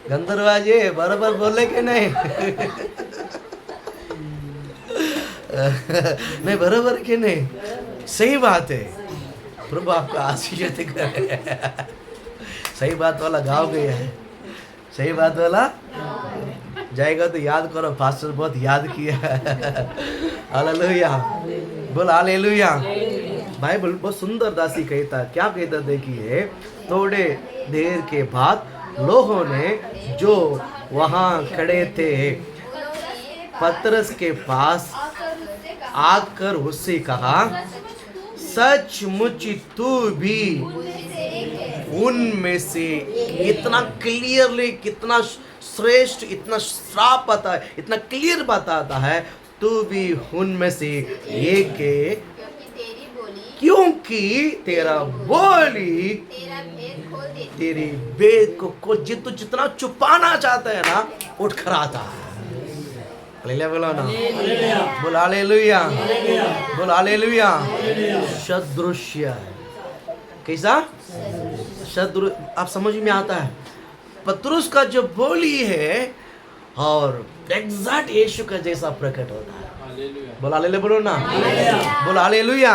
गंधर्वाज ये बराबर बोले कि नहीं? नहीं बराबर कि नहीं? सही बात है, प्रभु आपको आशीष करे। सही बात वाला गाँव गया है, सही बात वाला जाएगा तो याद करो, पास्टर बहुत याद किया। हालेलुया, बोल हालेलुया। बाइबल बहुत सुंदर दासी कहता है, क्या कहता देखिए, थोड़े देर के बाद लोगों ने जो वहाँ खड़े थे पतरस के पास आकर उससे कहा, सचमुच तू भी उनमें से। इतना क्लियरली, कितना श्रेष्ठ, इतना श्राप आता है, इतना क्लियर बताता है, तू भी उनमें से एक है, क्योंकि तेरा बोली तेरी वेद को जितना छुपाना चाहता है ना, उठ कर आता है। हालेलुया बोलो ना, बोल हालेलुया, बोल हालेलुया। सदृश्य कैसा सदृश, आप समझ में आता है, पतरस का जो बोली है और एग्जैक्ट यीशु का जैसा प्रकट होता है। हालेलुया। बोला हालेलुया बोलो ना, बोला हालेलुया।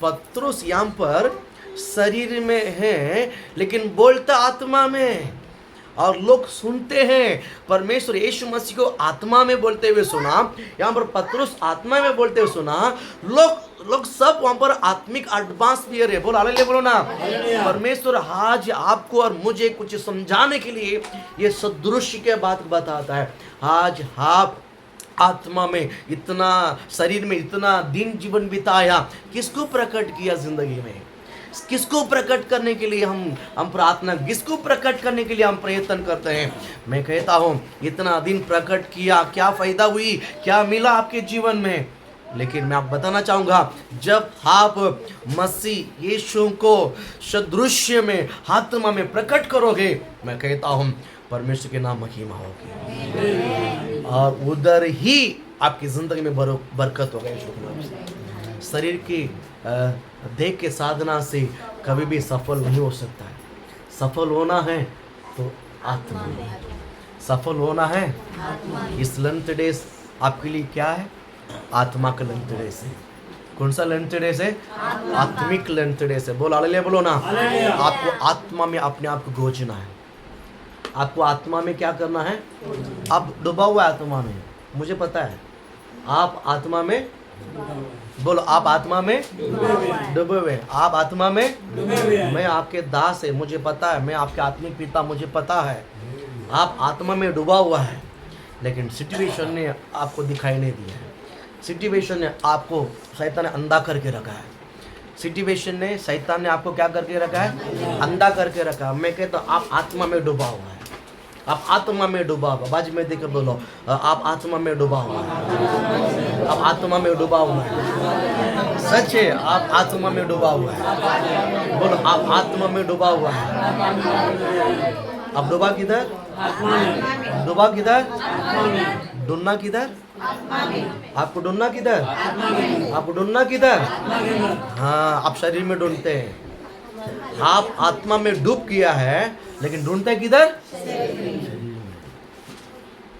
पत्रुस यहाँ पर शरीर में है लेकिन बोलता आत्मा में, और लोग सुनते हैं परमेश्वर यीशु मसीह को आत्मा में बोलते हुए सुना। यहाँ पर पत्रुस आत्मा में बोलते हुए सुना। लोग सब वहां पर आत्मिक एटमॉस्फियर है। बोलो हालेलुया बोलो ना। परमेश्वर आज आपको और मुझे कुछ समझाने के लिए ये सदृश्य के बात बताता है। आज आप आत्मा में इतना, शरीर में इतना दिन जीवन बिताया, किसको प्रकट किया जिंदगी में? किसको प्रकट करने के लिए हम प्रार्थना, किसको प्रकट करने के लिए हम प्रयत्न करते हैं? मैं कहता हूँ इतना दिन प्रकट किया, क्या फायदा हुई, क्या मिला आपके जीवन में? लेकिन मैं आपको बताना चाहूँगा, जब आप मसीह यीशु को सदृश्य में आत्मा में प्रकट करोगे, मैं कहता हूँ परमेश्वर के नाम महिमा होगी और उधर ही आपकी जिंदगी में बरकत होगा। शरीर की देह के साधना से कभी भी सफल नहीं हो सकता है। सफल होना है तो आत्मा में सफल होना है। इस लंच डेज आपके लिए क्या है? आत्मा का लंच डेज है। कौन सा लंच डेज है? आत्मिक लंच डेज है। बोलो हालेलुया बोलो ना। आपको आत्मा में अपने आप को गोजना है। आपको आत्मा में क्या करना है? आप डूबा हुआ आत्मा में, मुझे पता है। आप आत्मा में, बोलो आप आत्मा में डूबे हुए। आप आत्मा में, मैं आपके दास है, मुझे पता है। मैं आपके आत्मिक पिता, मुझे पता है। आप आत्मा में डूबा हुआ है, लेकिन सिचुएशन ने आपको दिखाई नहीं दिया है। सिचुएशन ने आपको, शैतान ने अंधा करके रखा है। सिचुएशन ने, शैतान ने आपको क्या करके रखा है? अंधा करके रखा है। मैं कहता हूँ आप आत्मा में डूबा हुआ है। आप आत्मा में डूबा हुआ, बाजू में देकर बोलो आप आत्मा में डूबा हुआ है। आप आत्मा में डूबा हुआ है। सच है, आप आत्मा में डूबा हुआ है। बोलो आप आत्मा में डूबा हुआ है। अब डूबा किधर? डूबा किधर? डूबना किधर? आपको डूबना किधर? आपको डूबना किधर? हाँ, आप शरीर में ढूंढते हैं। आप आत्मा में डूब गया है, लेकिन ढूंढते किधर?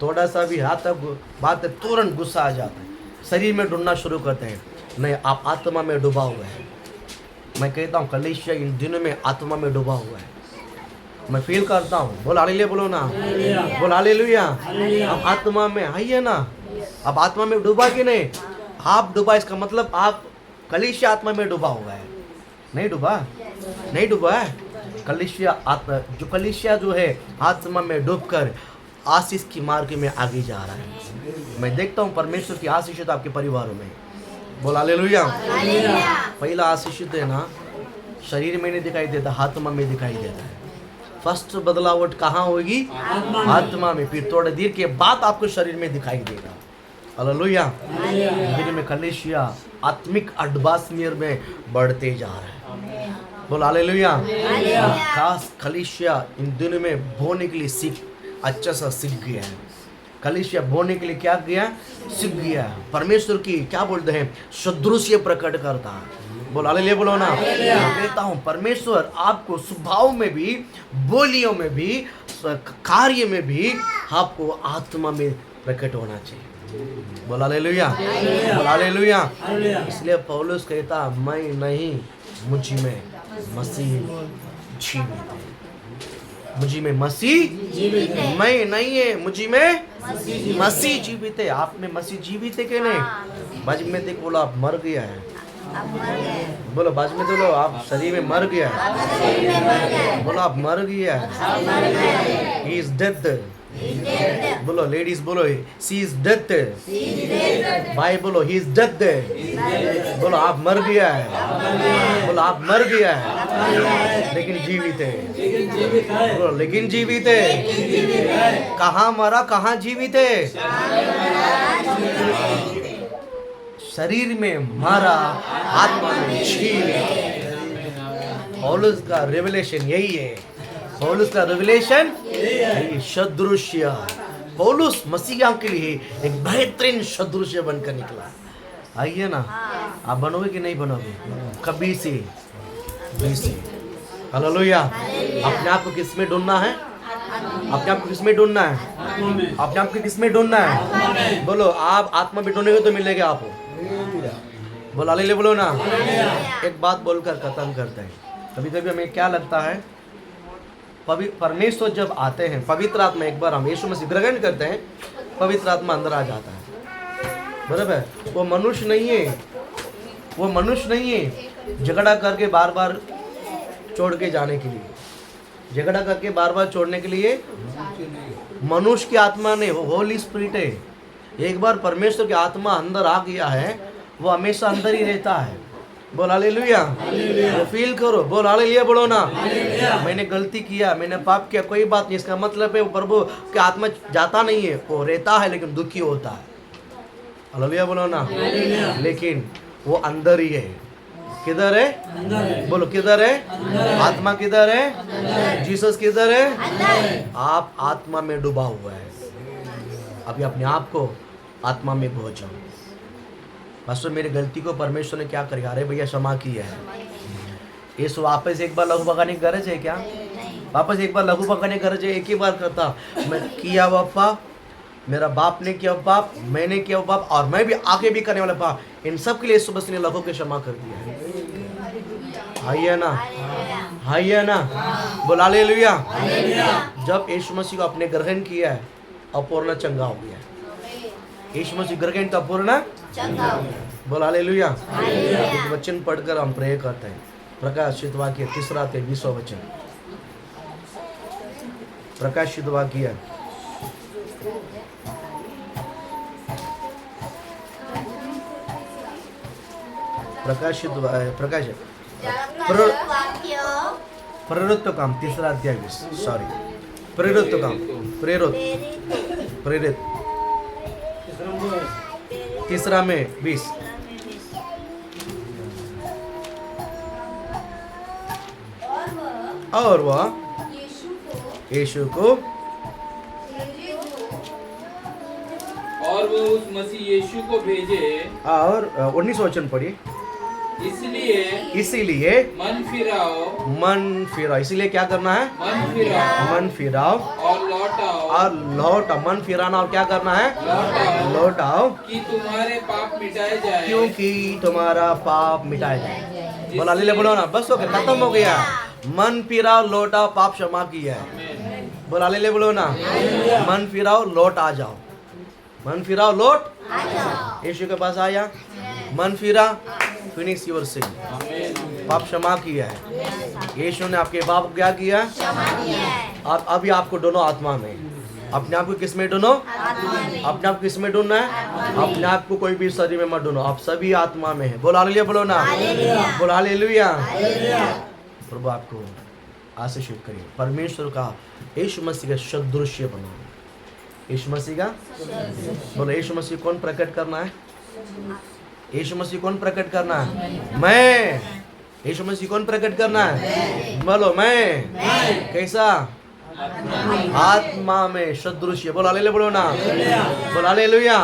थोड़ा सा भी हाथ तक बात है, तुरंत गुस्सा आ जाता है, शरीर में ढूंढना शुरू करते हैं। नहीं, आप आत्मा में डूबा हुआ है। मैं कहता हूँ कलीसिया इन दिनों में आत्मा में डूबा हुआ है। मैं फील करता हूँ। बोल हालेलुया बोलो ना। बोल हालेलुया। आप आत्मा में आइए ना। अब आत्मा में डूबा कि नहीं? आप डूबा, इसका मतलब आप कलीसिया आत्मा में डूबा हुआ है। नहीं डूबा? नहीं डूबा है। कलीसिया आत्मा, जो कलीसिया जो है आत्मा में डूबकर आशीष की मार्ग में आगे जा रहा है। मैं देखता हूँ परमेश्वर की आशीष तो आपके परिवारों में। बोल हालेलुया। पहला आशीष है ना, शरीर में नहीं दिखाई देता, आत्मा में दिखाई देता है। फर्स्ट बदलावट कहाँ होगी? आत्मा में। फिर थोड़ी देर के बाद आपको शरीर में दिखाई देगा। हालेलुया। दिन में कलीसिया आत्मिक एटमॉस्फियर में बढ़ते जा रहा है। बोल हालेलुया। खास कलीसिया इन दिनों में बोने के लिए अच्छा सा सीख गया है। कलीसिया बोने के लिए क्या किया? सीख गया। परमेश्वर की क्या बोलते हैं? सदृश्य प्रकट करता है। बोल हालेलुया बोलो ना। मैं कहता हूँ परमेश्वर आपको स्वभाव में भी, बोलियों में भी, कार्य में भी आपको आत्मा में प्रकट होना चाहिए। बोल हालेलुया। बोल हालेलुया। इसलिए पौलुस कहता मैं नहीं, मुझ में मसीह जीवित है। मुझ में मसीह मैं नहीं है, मुझ में मसीह जीवित है। आप में मसीह जीवित है कि नहीं? बाजू में देख बोलो आप मर गया है। बोलो बाजू में बोलो आप शरीर में मर गया है। बोलो आप मर गया है। He is dead। बोलो लेडीज बोलो सी इज डेथ। भाई बोलो ही इज डेथ। बोलो आप मर गया है। बोलो आप मर गया है, लेकिन जीवित है। बोलो लेकिन जीवित है। कहाँ मरा, कहाँ जीवित है? शरीर में मरा, आत्मा में जीवित। पौलुस का रेवलेशन यही है। पौलुस का रेवलेशन सदृश्य। पौलुस मसीहा के लिए एक बेहतरीन सदृश्य बनकर निकला। आइए ना, आप बनोगे कि नहीं बनोगे? कभी से भी से। हालेलुया। अपने आप को किस में ढूंढना है? अपने आप को किस में ढूंढना है? अपने आप को किस में ढूंढना है? बोलो आप आत्मा में ढूंढोगे तो मिलेगा आपको। बोलो हालेलुया बोलो ना। एक बात बोलकर खत्म करते हैं। कभी कभी हमें क्या लगता है, परमेश्वर जब आते हैं, पवित्र आत्मा, एक बार हम यीशु मसीह ग्रहण करते हैं, पवित्र आत्मा अंदर आ जाता है। बराबर, वो मनुष्य नहीं है, वो मनुष्य नहीं है झगड़ा करके बार बार छोड़ के जाने के लिए, झगड़ा करके बार बार छोड़ने के लिए मनुष्य की आत्मा नहीं, वो होली स्पिरिट है। एक बार परमेश्वर की आत्मा अंदर आ गया है, वो हमेशा अंदर ही रहता है। बोल हालेलुया, वो फील करो। बोल हालेलुया बोलो ना। मैंने गलती किया, मैंने पाप किया, कोई बात नहीं, इसका मतलब है वो प्रभु की आत्मा जाता नहीं है, वो रहता है लेकिन दुखी होता है। हालेलुया बोलो ना। लेकिन वो अंदर ही है। किधर है? बोलो किधर है? आत्मा किधर है? जीसस किधर है? आप आत्मा में डूबा हुआ है। अभी अपने आप को आत्मा में पहुंच जाओ। पास्टर मेरी गलती को परमेश्वर ने क्या करेगा? अरे भैया क्षमा की है। यीशु वापस एक बार लहू बगाने की गरज है क्या? वापस एक बार लहू बगाने की गरज है? एक ही बार करता, मैं किया हुआ पाप, मेरा बाप ने किया पाप, मैंने किया पाप, और मैं भी आगे भी करने वाला पाप, इन सब के लिए यीशु मसीह ने लहू के क्षमा कर दिया है। हाय ना, हाय ना, बोल हालेलुया। जब यीशु मसीह को आपने ग्रहण किया है, अपूर्ण चंगा हो गया। यीशु मसीह ग्रहण का पूर्ण बोल हालेलुया। एक वचन पढ़कर हम प्रे करते हैं। प्रकाशित वाक्य 3:20 वचन। प्रकाशित वाक्य प्रवृत्त काम 3:20। सॉरी, प्रेरित काम, प्रेरित 3:20। और वह यीशु को और वो उस मसीह यीशु को भेजे, और 19 वचन पढ़िए। इसीलिए मन फिराओ, इसीलिए क्या करना है? मन फिराओ और लौट। मन फिराना और क्या करना है? लौट आओ, कि तुम्हारे पाप मिटाए जाए, क्योंकि तुम्हारा पाप मिटाया जाए। बोला ले बोलो ना, बस हो गया, खत्म हो गया। मन फिराओ, लौट आओ, पाप क्षमा किया है। बोला ले बोलो ना, मन फिराओ, लौट आ जाओ। मन फिराओ, लौट यीशु के पास आया, मन फिरा, फिनिश योर सिन, पाप क्षमा किया है। यीशु ने आपके पाप को क्या किया? आप अभी आपको ढूंढो आत्मा में। अपने आप को किस में ढूंढो? अपने आप को किस में ढूंढना है? अपने आप को कोई भी शरीर में मत ढूंढो, आप सभी आत्मा में है। बोल हालेलुया बोलो ना, बोल हालेलुया। प्रभु आपको आशीषित करिए। परमेश्वर का यीशु मसीह का सदृश्य बनाओ। यीशु मसीह का बोलो, यीशु मसीह कौन प्रकट करना है? यीशु मसीह कौन प्रकट करना है? मैं। यीशु मसीह कौन प्रकट करना है? बोलो मैं। कैसा? आत्मा में सदृश्य। बोलो हालेलुया बोलो ना, बोलो हालेलुया।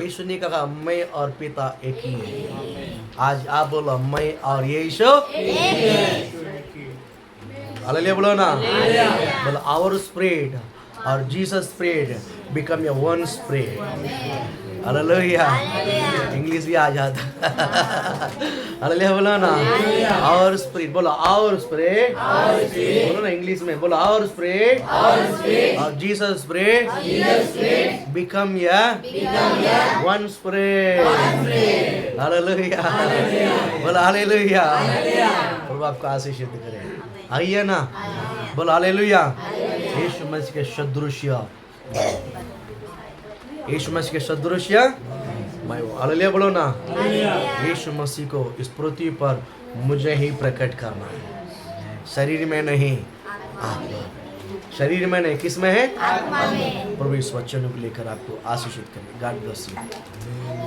यीशु ने कहा मैं और पिता एक ही है। आज आप बोलो मैं और यीशु हालेलुया बोलो ना, बोलो आवर स्पिरिट और Jesus spirit become a one spirit. Hallelujah. English भी आ जाता। हालेलुया बोलो ना, आवर स्पिरिट। बोलो आवर स्पिरिट, बोलो ना इंग्लिश में, बोलो आवर स्पिरिट और Jesus spirit become a one spirit. Hallelujah, बोलो हालेलुया। प्रभु आपको आशीषित करे। आइए ना, बोलो हालेलुया। यीशु मसीह के सदृश्य, यीशु मसीह के सदृश्य मैं हूँ। हालेलुया बोलो ना। यीशु मसीह को इस पृथ्वी पर मुझे ही प्रकट करना है, शरीर में नहीं, आत्मा। शरीर में नहीं, किस में है? आत्मा में। प्रभु इस वचन को लेकर आपको आशीषित करें। God bless you.